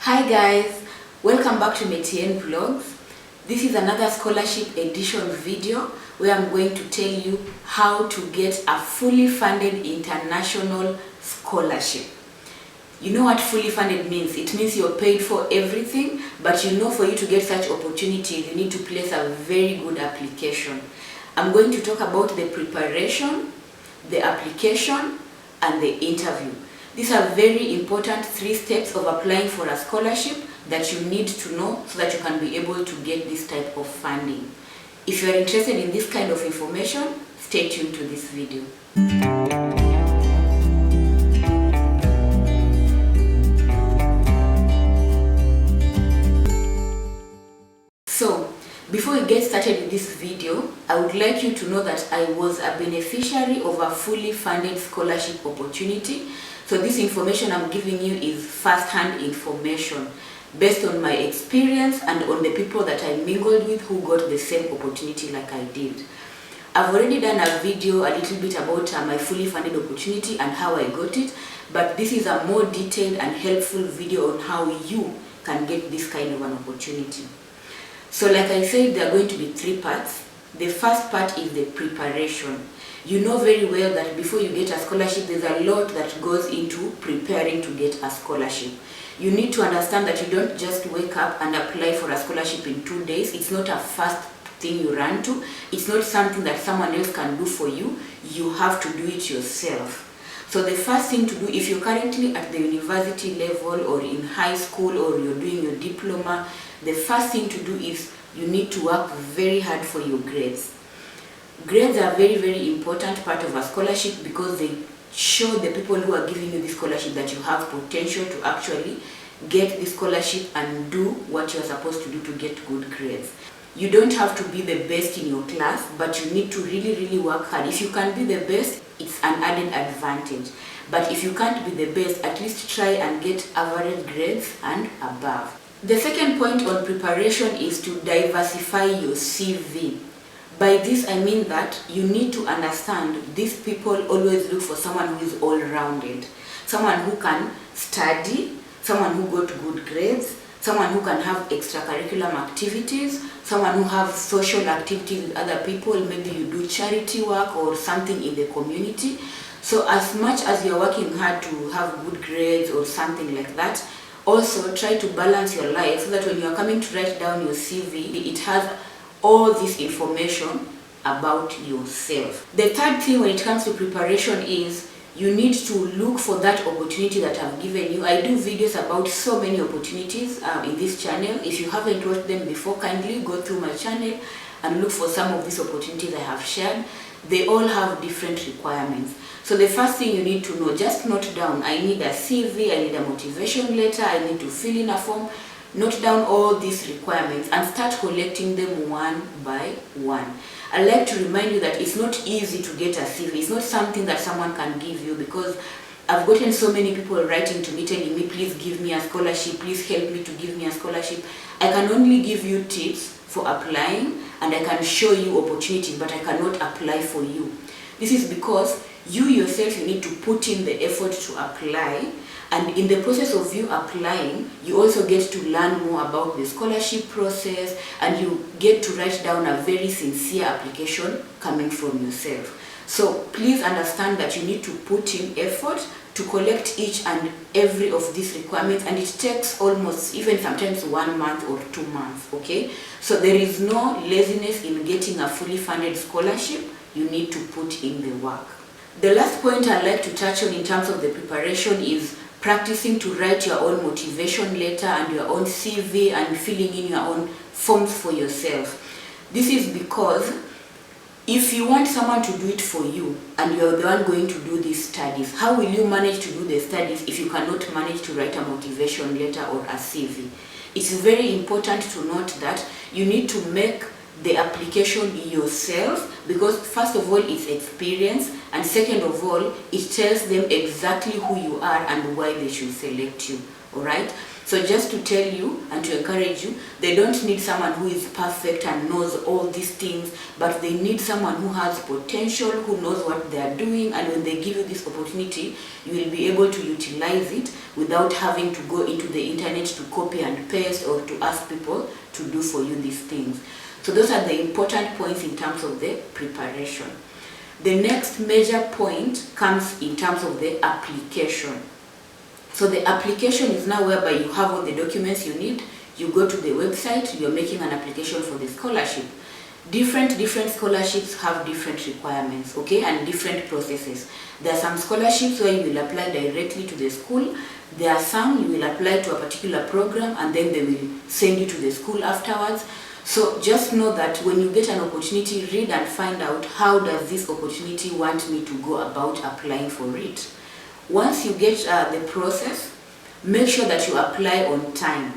Hi guys, welcome back to Metien Vlogs. This is another scholarship edition video where I'm going to tell you how to get a fully funded international scholarship. You know what fully funded means? It means you're paid for everything, but you know for you to get such opportunities, you need to place a very good application. I'm going to talk about the preparation, the application, and the interview. These are very important 3 steps of applying for a scholarship that you need to know so that you can be able to get this type of funding. If you are interested in this kind of information, stay tuned to this video. So, before we get started with this video, I would like you to know that I was a beneficiary of a fully funded scholarship opportunity. So this information I'm giving you is first-hand information based on my experience and on the people that I mingled with who got the same opportunity like I did. I've already done a video a little bit about my fully funded opportunity and how I got it, but this is a more detailed and helpful video on how you can get this kind of an opportunity. So like I said, there are going to be 3 parts. The first part is the preparation. You know very well that before you get a scholarship, there's a lot that goes into preparing to get a scholarship. You need to understand that you don't just wake up and apply for a scholarship in 2 days. It's not a fast thing you run to. It's not something that someone else can do for you. You have to do it yourself. So the first thing to do, if you're currently at the university level or in high school or you're doing your diploma, the first thing to do is you need to work very hard for your grades. Grades are a very, very important part of a scholarship because they show the people who are giving you the scholarship that you have potential to actually get the scholarship and do what you're supposed to do to get good grades. You don't have to be the best in your class, but you need to really, really work hard. If you can be the best, it's an added advantage. But if you can't be the best, at least try and get average grades and above. The second point on preparation is to diversify your CV. By this I mean that you need to understand these people always look for someone who is all-rounded. Someone who can study, someone who got good grades, someone who can have extracurricular activities, someone who has social activities with other people, maybe you do charity work or something in the community. So as much as you're working hard to have good grades or something like that, also try to balance your life so that when you are coming to write down your CV, it has all this information about yourself. The third thing when it comes to preparation is you need to look for that opportunity that I've given you. I do videos about so many opportunities in this channel. If you haven't watched them before, kindly go through my channel and look for some of these opportunities I have shared. They all have different requirements. So the first thing you need to know, just note down, I need a CV, I need a motivation letter, I need to fill in a form. Note down all these requirements and start collecting them one by one. I'd like to remind you that it's not easy to get a CV. It's not something that someone can give you, because I've gotten so many people writing to me telling me, please give me a scholarship, please help me to give me a scholarship. I can only give you tips for applying and I can show you opportunities, but I cannot apply for you. This is because you yourself, you need to put in the effort to apply. And in the process of you applying, you also get to learn more about the scholarship process and you get to write down a very sincere application coming from yourself. So please understand that you need to put in effort to collect each and every of these requirements, and it takes almost even sometimes 1 month or 2 months, okay? So there is no laziness in getting a fully funded scholarship. You need to put in the work. The last point I'd like to touch on in terms of the preparation is practicing to write your own motivation letter and your own CV and filling in your own forms for yourself. This is because if you want someone to do it for you and you're the one going to do these studies, how will you manage to do the studies if you cannot manage to write a motivation letter or a CV? It's very important to note that you need to make the application yourself, because first of all it's experience, and second of all it tells them exactly who you are and why they should select you. Alright, So just to tell you and to encourage you, they don't need someone who is perfect and knows all these things, but they need someone who has potential, who knows what they are doing, and when they give you this opportunity, you will be able to utilize it without having to go into the internet to copy and paste or to ask people to do for you these things. So those are the important points in terms of the preparation. The next major point comes in terms of the application. So the application is now whereby you have all the documents you need. You go to the website, you're making an application for the scholarship. Different scholarships have different requirements, okay, and different processes. There are some scholarships where you will apply directly to the school. There are some you will apply to a particular program and then they will send you to the school afterwards. So just know that when you get an opportunity, read and find out how does this opportunity want me to go about applying for it. Once you get the process, make sure that you apply on time,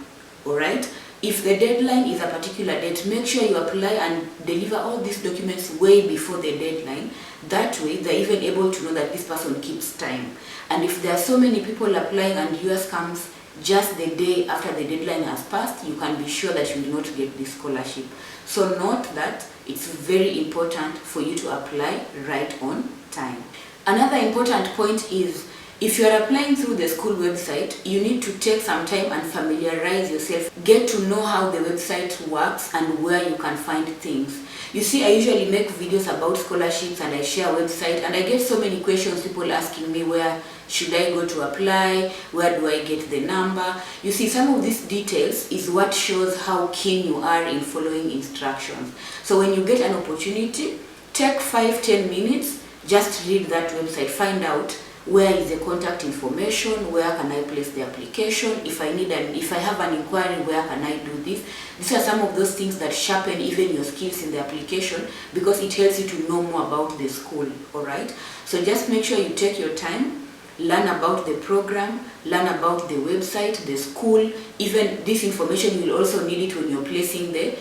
alright? If the deadline is a particular date, make sure you apply and deliver all these documents way before the deadline. That way, they're even able to know that this person keeps time. And if there are so many people applying and yours comes just the day after the deadline has passed, you can be sure that you will not get this scholarship. So note that it's very important for you to apply right on time. Another important point is, if you are applying through the school website, you need to take some time and familiarize yourself. Get to know how the website works and where you can find things. You see, I usually make videos about scholarships and I share a website, and I get so many questions, people asking me where should I go to apply, where do I get the number. You see, some of these details is what shows how keen you are in following instructions. So when you get an opportunity, take 5-10 minutes, just read that website, find out where is the contact information, where can I place the application, if I have an inquiry, where can I do this. These are some of those things that sharpen even your skills in the application, because it helps you to know more about the school, alright? So just make sure you take your time, learn about the program, learn about the website, the school. Even this information, you will also need it when you're placing the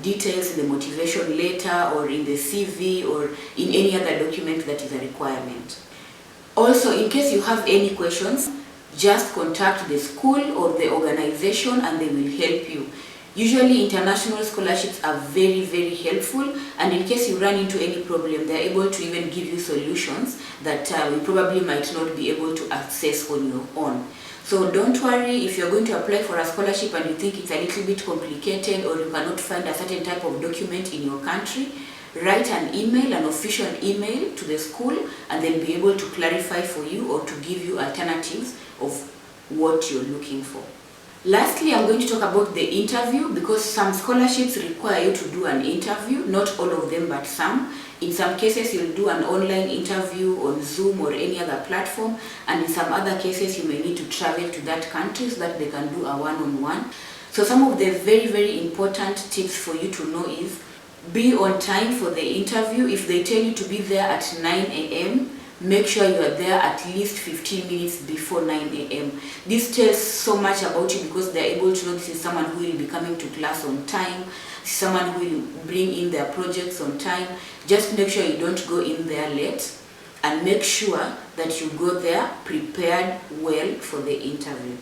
details in the motivation letter or in the CV or in any other document that is a requirement. Also, in case you have any questions, just contact the school or the organization and they will help you. Usually international scholarships are very helpful, and in case you run into any problem, they are able to even give you solutions that you probably might not be able to access on your own. So don't worry if you're going to apply for a scholarship and you think it's a little bit complicated or you cannot find a certain type of document in your country. Write an email, an official email to the school, and they'll be able to clarify for you or to give you alternatives of what you're looking for. Lastly, I'm going to talk about the interview, because some scholarships require you to do an interview, not all of them but some. In some cases you'll do an online interview on Zoom or any other platform, and in some other cases you may need to travel to that country so that they can do a one-on-one. So some of the very important tips for you to know is, be on time for the interview. If they tell you to be there at 9 a.m., make sure you are there at least 15 minutes before 9 a.m. This tells so much about you, because they are able to know this is someone who will be coming to class on time, someone who will bring in their projects on time. Just make sure you don't go in there late, and make sure that you go there prepared well for the interview.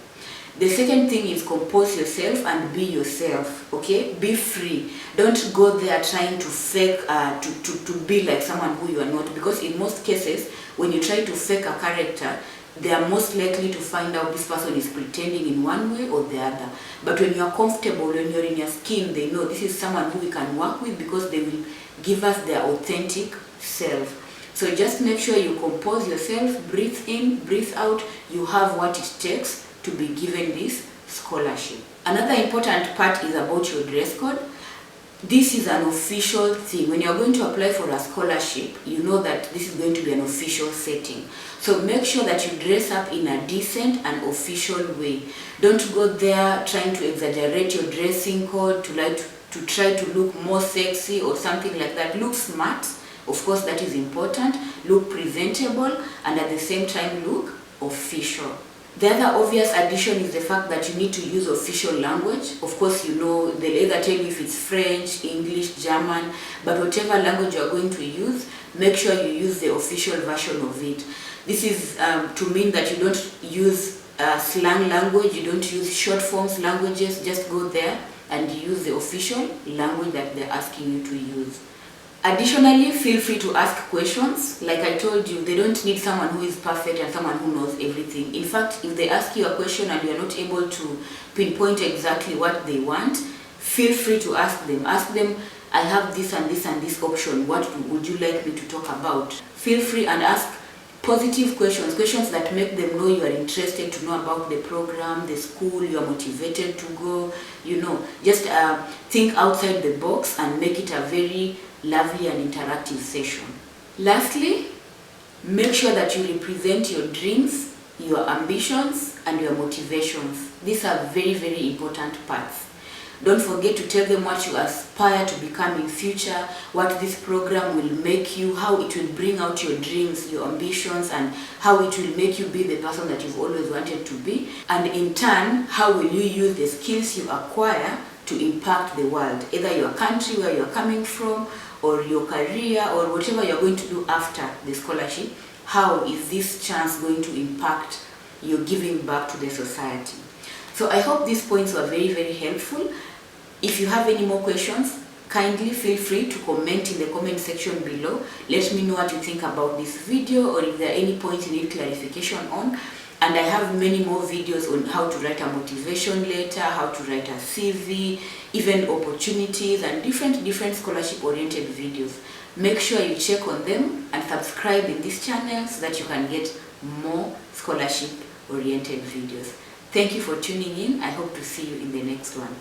The second thing is, compose yourself and be yourself, okay? Be free. Don't go there trying to fake, to be like someone who you are not, because in most cases, when you try to fake a character, they are most likely to find out this person is pretending in one way or the other. But when you are comfortable, when you're in your skin, they know this is someone who we can work with, because they will give us their authentic self. So just make sure you compose yourself, breathe in, breathe out. You have what it takes to be given this scholarship. Another important part is about your dress code. This is an official thing. When you're going to apply for a scholarship, you know that this is going to be an official setting. So make sure that you dress up in a decent and official way. Don't go there trying to exaggerate your dressing code to try to look more sexy or something like that. Look smart, of course, that is important. Look presentable, and at the same time look official. The other obvious addition is the fact that you need to use official language. Of course, you know, they'll either tell you if it's French, English, German, but whatever language you're going to use, make sure you use the official version of it. This is to mean that you don't use slang language, you don't use short forms languages, just go there and use the official language that they're asking you to use. Additionally, feel free to ask questions. Like I told you, they don't need someone who is perfect and someone who knows everything. In fact, if they ask you a question and you are not able to pinpoint exactly what they want, feel free to ask them. Ask them, I have this and this and this option. What would you like me to talk about? Feel free and ask positive questions, questions that make them know you are interested to know about the program, the school, you are motivated to go, just think outside the box and make it a very lovely and interactive session. Lastly, make sure that you represent your dreams, your ambitions, and your motivations. These are very, very important parts. Don't forget to tell them what you aspire to become in future, what this program will make you, how it will bring out your dreams, your ambitions, and how it will make you be the person that you've always wanted to be. And in turn, how will you use the skills you acquire to impact the world, either your country, where you're coming from, or your career, or whatever you're going to do after the scholarship. How is this chance going to impact your giving back to the society? So I hope these points were very, very helpful. If you have any more questions, kindly feel free to comment in the comment section below. Let me know what you think about this video, or if there are any points you need clarification on. And I have many more videos on how to write a motivation letter, how to write a CV, even opportunities, and different scholarship oriented videos. Make sure you check on them and subscribe in this channel so that you can get more scholarship oriented videos. Thank you for tuning in. I hope to see you in the next one.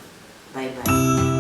Bye bye.